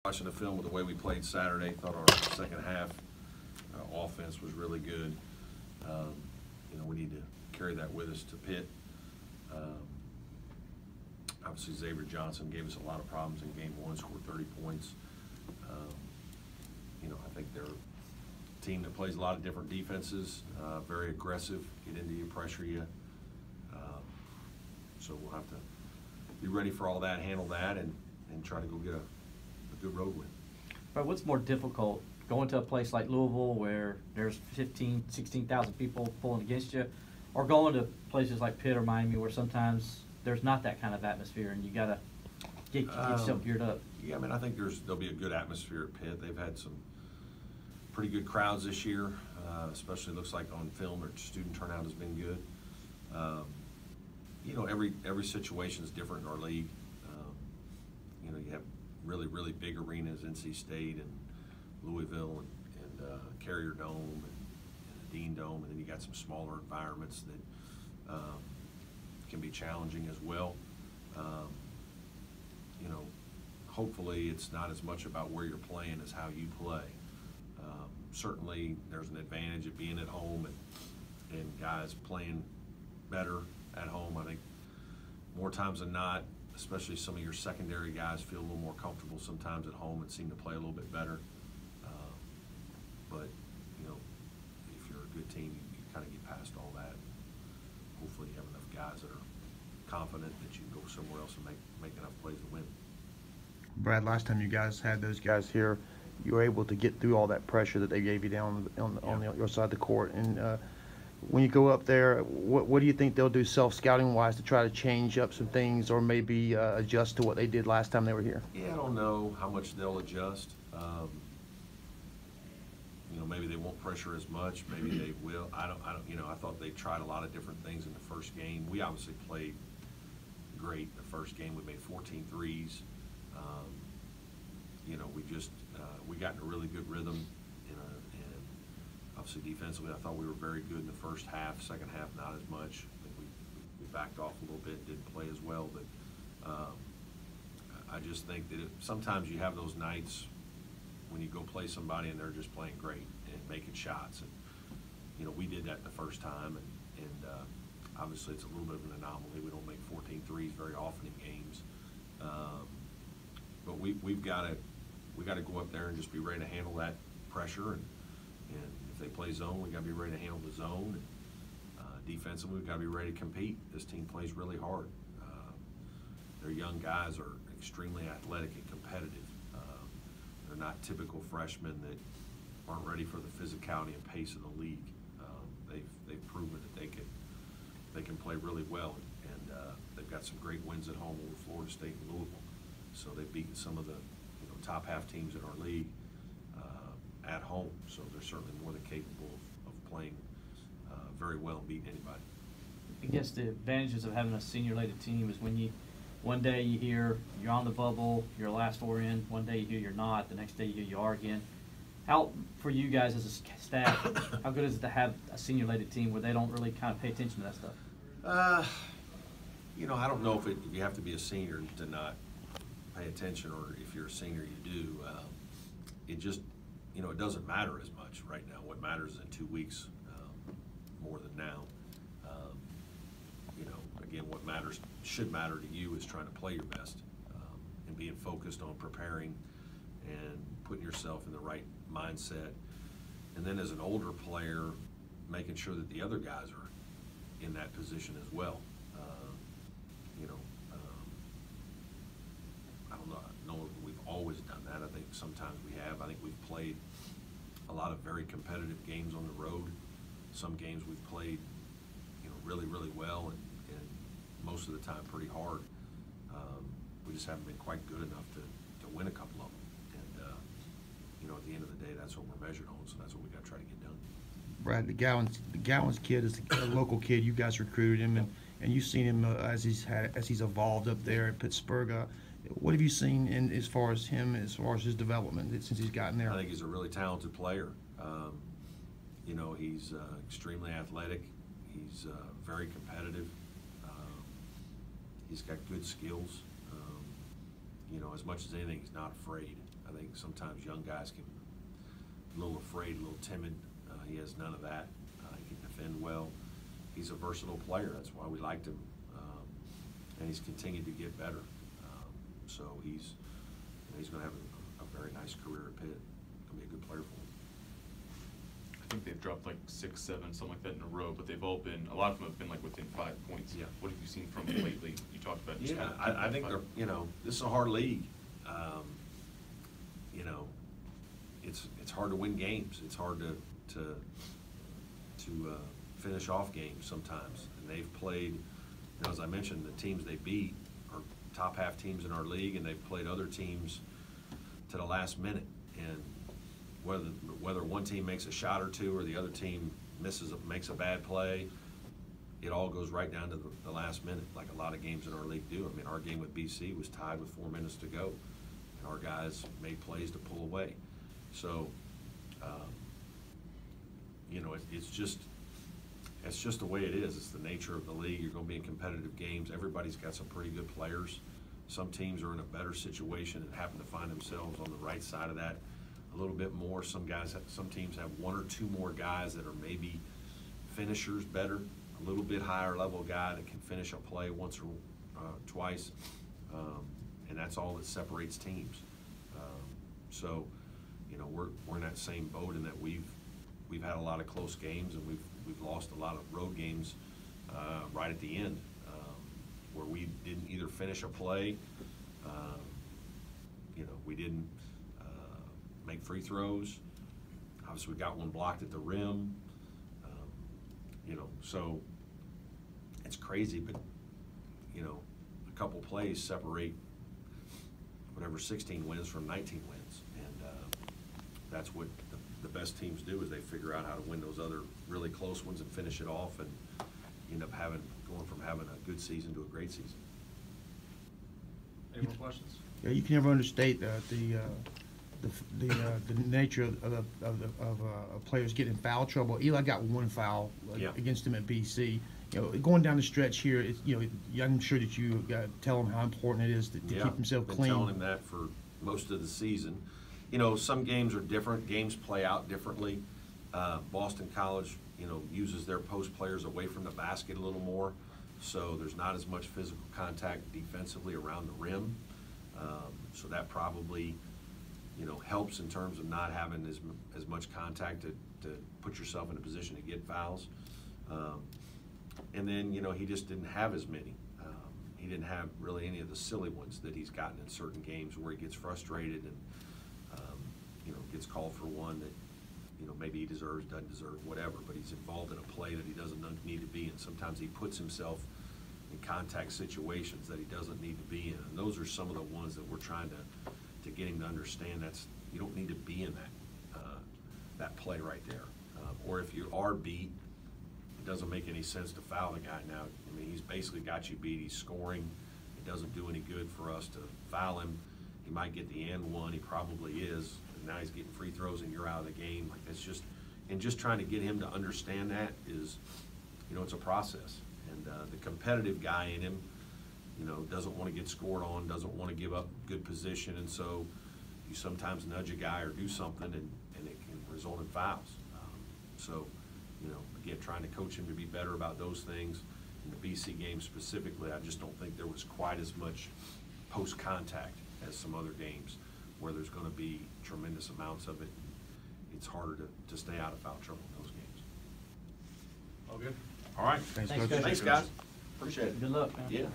Watching the film with the way we played Saturday, thought our second half offense was really good. We need to carry that with us to Pitt. Obviously, Xavier Johnson gave us a lot of problems in game one, scored 30 points. I think they're a team that plays a lot of different defenses, very aggressive, get into you, pressure you. So we'll have to be ready for all that, handle that, and try to go get a good road win. But what's more difficult, going to a place like Louisville where there's 15, 16,000 people pulling against you, or going to places like Pitt or Miami where sometimes there's not that kind of atmosphere and you got to get yourself geared up? Yeah, I think there'll be a good atmosphere at Pitt. They've had some pretty good crowds this year, especially looks like on film their student turnout has been good. Every situation is different in our league. You have really, really big arenas, NC State and Louisville and Carrier Dome and the Dean Dome, and then you got some smaller environments that can be challenging as well. Hopefully it's not as much about where you're playing as how you play. Certainly there's an advantage of being at home and guys playing better at home. I think more times than not, especially some of your secondary guys feel a little more comfortable sometimes at home and seem to play a little bit better. But if you're a good team, you kind of get past all that. Hopefully you have enough guys that are confident that you can go somewhere else and make enough plays to win. Brad, last time you guys had those guys here, you were able to get through all that pressure that they gave you down on the other side of the court. And when you go up there, what do you think they'll do self-scouting wise to try to change up some things or maybe adjust to what they did last time they were here? Yeah, I don't know how much they'll adjust. Maybe they won't pressure as much. Maybe they will. I don't. I thought they tried a lot of different things in the first game. We obviously played great the first game. We made 14 threes. We got in a really good rhythm, and obviously defensively, I thought we were very good in the first half. Second half, not as much. I think we backed off a little bit, didn't play as well. But I just think that sometimes you have those nights when you go play somebody and they're just playing great and making shots. And we did that the first time, and obviously it's a little bit of an anomaly. We don't make 14 threes very often in games. But we've got to go up there and just be ready to handle that pressure. And if they play zone, we got to be ready to handle the zone. And defensively, we've got to be ready to compete. This team plays really hard. Their young guys are extremely athletic and competitive. They're not typical freshmen that aren't ready for the physicality and pace of the league. They've proven that they can play really well, and they've got some great wins at home over Florida State and Louisville. So they've beaten some of the top half teams in our league at home. So they're certainly more than capable of playing very well and beating anybody. I guess the advantages of having a senior-laden team is when one day you hear you're on the bubble, you're last four in, one day you hear you're not, the next day you hear you are again. How, for you guys as a staff, how good is it to have a senior-laden team where they don't really kind of pay attention to that stuff? I don't know if you have to be a senior to not pay attention, or if you're a senior you do. It just, it doesn't matter as much right now. What matters is in 2 weeks more than now. Again, what should matter to you is trying to play your best and being focused on preparing and putting yourself in the right mindset. And then as an older player, making sure that the other guys are in that position as well. I don't know if we've always done that. I think sometimes we have. I think we've played a lot of very competitive games on the road. Some games we've played, really, really well, and most of the time pretty hard. We just haven't been quite good enough to win a couple of them. And at the end of the day, that's what we're measured on. So that's what we got to try to get done. Brad, the Gowans kid is a local kid. You guys recruited him, and you've seen him as he's evolved up there at Pittsburgh. What have you seen as far as his development since he's gotten there? I think he's a really talented player. He's extremely athletic. He's very competitive. He's got good skills. As much as anything, he's not afraid. I I think sometimes young guys can be a little afraid, a little timid. He has none of that. He can defend well. He's a versatile player. That's why we liked him. And he's continued to get better. So he's going to have a very nice career at Pitt. Going to be a good player for him. I think they've dropped like 6, 7, something like that in a row, but they've all been, a lot of them have been like within 5 points. Yeah. What have you seen from them lately? You talked about just Yeah, kind of I think they're, you know, this is a hard league. You know, it's hard to win games. It's hard to finish off games sometimes. And they've played, you know, as I mentioned, the teams they beat are top half teams in our league, and they've played other teams to the last minute. And whether one team makes a shot or two or the other team makes a bad play, it all goes right down to the last minute, like a lot of games in our league do. I mean, our game with BC was tied with 4 minutes to go, and our guys made plays to pull away. So, you know, it's just the way it is. It's the nature of the league. You're going to be in competitive games. Everybody's got some pretty good players. Some teams are in a better situation and happen to find themselves on the right side of that a little bit more. Some teams have 1 or 2 more guys that are maybe finishers better, a little bit higher level guy that can finish a play once or twice, and that's all that separates teams. So, you know, we're in that same boat in that we've had a lot of close games, and we've lost a lot of road games right at the end, where we didn't either finish a play, you know, we didn't make free throws. Obviously, we got one blocked at the rim. You know, so it's crazy, but you know, a couple plays separate whatever 16 wins from 19 wins, and that's what the best teams do, is they figure out how to win those other really close ones and finish it off, and you end up going from having a good season to a great season. Any more questions? Yeah, you can never understate the nature of players getting in foul trouble. Eli got 1 foul Yeah. against him at BC. You know, going down the stretch here, you know, I'm sure that you tell him how important it is to keep himself been clean. telling him that for most of the season. You know, some games are different. Games play out differently. Boston College, you know, uses their post players away from the basket a little more, so there's not as much physical contact defensively around the rim. So that probably, you know, helps in terms of not having as much contact to put yourself in a position to get fouls. And then, you know, he just didn't have as many. He didn't have really any of the silly ones that he's gotten in certain games where he gets frustrated and, you know, gets called for one that, you know, maybe he deserves, doesn't deserve, whatever, but he's involved in a play that he doesn't need to be in. Sometimes he puts himself in contact situations that he doesn't need to be in. And those are some of the ones that we're trying to get him to understand. You don't need to be in that play right there. Or if you are beat, it doesn't make any sense to foul the guy now. I mean, he's basically got you beat. He's scoring. It doesn't do any good for us to foul him. He might get the and one. He probably is. And now he's getting free throws and you're out of the game. Like, it's just, and just trying to get him to understand that is, you know, it's a process. And the competitive guy in him, you know, doesn't want to get scored on, doesn't want to give up good position, and so you sometimes nudge a guy or do something, and it can result in fouls. So, you know, again, trying to coach him to be better about those things. In the BC game specifically, I just don't think there was quite as much post-contact as some other games where there's going to be tremendous amounts of it. It's harder to stay out of foul trouble in those games. All good? All right. Thanks, Thanks, Coach. Coach. Thanks, guys. Appreciate it. Good luck, man. Yeah.